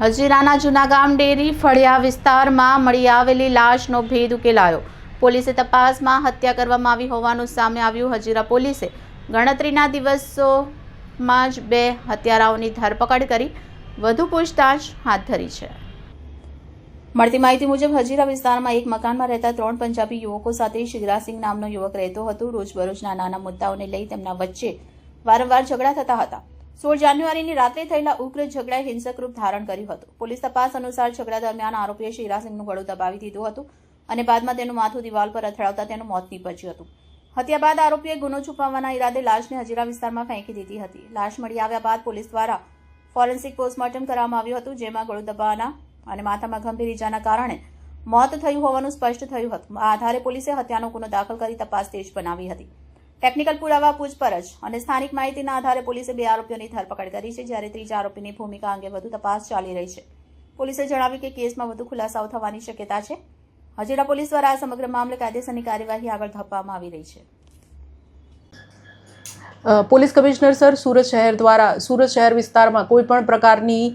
હજીરાના જૂનાગામ dairy ફળિયા વિસ્તારમાં મળી આવેલી લાશનો ભેદ ઉકેલાયો। પોલીસે તપાસમાં હત્યા કરવામાં આવી હોવાનું સામે આવ્યું। હજીરા પોલીસે ગણતરીના દિવસોમાં જ 2 હત્યારાઓની ધરપકડ કરી વધુ પૂછતાછ હાથ ધરી છે। મળતી માહિતી મુજબ હજીરા વિસ્તારમાં એક મકાનમાં રહેતા 3 પંજાબી યુવકો સાથે શિગરાસિંહ નામનો યુવક રહેતો હતો। રોજબરોજના નાના મુદ્દાઓને લઈ તેમના વચ્ચે વારંવાર ઝઘડા થતા હતા। 16 જાન્યુઆરીની રાત્રે થયેલા ઉગ્ર ઝઘડાએ હિંસક રૂપ ધારણ કર્યું હતું। પોલીસ તપાસ અનુસાર ઝઘડા દરમિયાન આરોપીએ શિગરાસિંહનું ગળું દબાવી દીધું હતું અને બાદમાં તેનું માથું દિવાલ પર અથડાવતા તેનું મોત નીપજ્યું હતું। હત્યા બાદ આરોપીએ ગુનો છુપાવવાના ઈરાદે લાશને હજીરા વિસ્તારમાં ફેંકી દીધી હતી। લાશ મળી આવ્યા બાદ પોલીસ દ્વારા ફોરેન્સિક પોસ્ટમોર્ટમ કરવામાં આવ્યું હતું, જેમાં ગળું દબાવાના અને માથામાં ગંભીર ઈજાના કારણે મોત થયું હોવાનું સ્પષ્ટ થયું હતું। આ આધારે પોલીસે હત્યાનો ગુનો દાખલ કરી તપાસ તેજ બનાવી હતી। ટેકનિકલ પુરાવા, પૂછપરછ અને સ્થાનિક માહિતીના આધારે પોલીસે 2 આરોપીઓની ધરપકડ કરી છે, જ્યારે ત્રીજા આરોપીની ભૂમિકા અંગે વધુ તપાસ ચાલી રહી છે। પોલીસે જણાવ્યું કે કેસમાં વધુ ખુલાસાઓ થવાની શક્યતા છે। હજીરા પોલીસ દ્વારા આ સમગ્ર મામલે કાયદેસરની કાર્યવાહી આગળ ધપાવવામાં આવી રહી છે। પોલીસ કમિશનર સર, સુરત શહેર દ્વારા સુરત શહેર વિસ્તારમાં કોઈ પણ પ્રકારની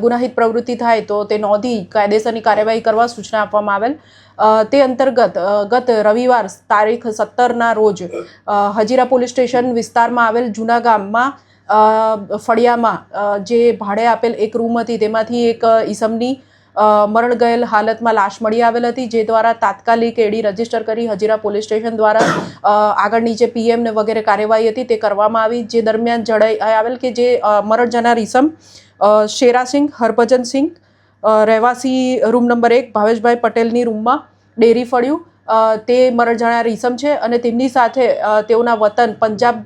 ગુનાહિત પ્રવૃત્તિ થાય તો તે નોંધી કાયદેસરની કાર્યવાહી કરવા સૂચના આપવામાં આવેલ। તે અંતર્ગત ગત રવિવાર તારીખ 17ના રોજ હજીરા પોલીસ સ્ટેશન વિસ્તારમાં આવેલ જૂનાગામમાં ફળિયામાં જે ભાડે આપેલ એક રૂમ હતી તેમાંથી એક ઈસમની મરણ ગયેલ હાલતમાં લાશ મળી આવેલ હતી, જે દ્વારા તાત્કાલિક એડી રજીસ્ટર કરી હજીરા પોલીસ સ્ટેશન દ્વારા આગળની જે પીએમ ને વગેરે કાર્યવાહી હતી તે કરવામાં આવી। જે દરમિયાન જણાઈ આવેલ કે જે મરણ જનાર ઈસમ શેરાસિંહ હરભજનસિંહ રહેવાસી રૂમ નંબર 1 ભાવેશભાઈ પટેલની રૂમમાં ડેરી ફળ્યું તે મરણ જનાર ઈસમ છે અને તેમની સાથે તેઓના વતન પંજાબ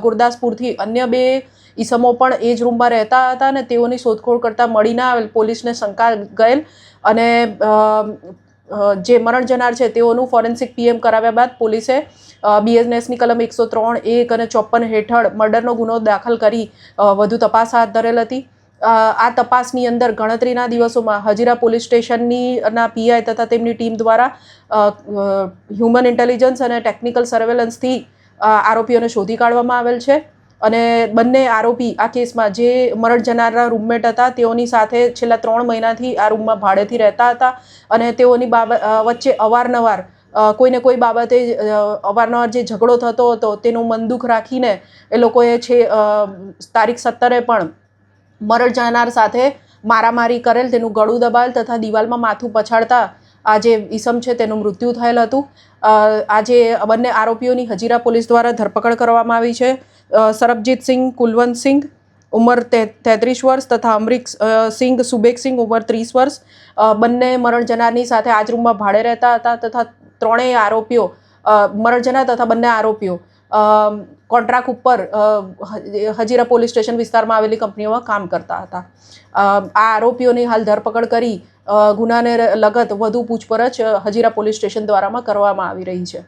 ગુરદાસપુરથી અન્ય 2 ઈસમો પણ એ જ રૂમમાં રહેતા હતા અને તેઓની શોધખોળ કરતા મળી ના આવેલ પોલીસને શંકા ગયેલ અને જે મરણ જનાર છે તેઓનું ફોરેન્સિક પીએમ કરાવ્યા બાદ પોલીસે બીએનએસની કલમ 103, 1 અને 54 હેઠળ મર્ડરનો ગુનો દાખલ કરી વધુ તપાસ હાથ ધરેલ હતી। આ તપાસની અંદર ગણતરીના દિવસોમાં હજીરા પોલીસ સ્ટેશનની પીઆઈ તથા તેમની ટીમ દ્વારા હ્યુમન ઇન્ટેલિજન્સ અને ટેકનિકલ સર્વેલન્સથી આરોપીઓને શોધી કાઢવામાં આવેલ છે અને બંને આરોપી આ કેસમાં જે મરણ જનારના રૂમમેટ હતા તેઓની સાથે છેલ્લા 3 મહિનાથી આ રૂમમાં ભાડેથી રહેતા હતા અને તેઓની વચ્ચે અવારનવાર કોઈને કોઈ બાબતે અવારનવાર જે ઝઘડો થતો હતો તેનું મન દુઃખ રાખીને એ લોકોએ તારીખ 17એ પણ મરણ જનાર સાથે મારામારી કરેલ, તેનું ગળું દબાવેલ તથા દિવાલમાં માથું પછાડતા આ જે ઈસમ છે તેનું મૃત્યુ થયેલ હતું। આજે બંને આરોપીઓની હજીરા પોલીસ દ્વારા ધરપકડ કરવામાં આવી છે। સરબજીતસિંહ કુલવંતસિંહ ઉંમર 33 વર્ષ તથા અમરીક સિંહ સુબેકસિંહ ઉંમર 30 વર્ષ બંને મરણ જનારની સાથે આ જ રૂમમાં ભાડે રહેતા હતા તથા ત્રણેય આરોપીઓ મરણ જનાર તથા બંને આરોપીઓ કોન્ટ્રાક્ટ ઉપર હજીરા પોલીસ સ્ટેશન વિસ્તારમાં આવેલી કંપનીઓમાં કામ કરતા હતા। આ આરોપીઓની હાલ ધરપકડ કરી ગુનાને લગત વધુ પૂછપરછ હજીરા પોલીસ સ્ટેશન દ્વારામાં કરવામાં આવી રહી છે।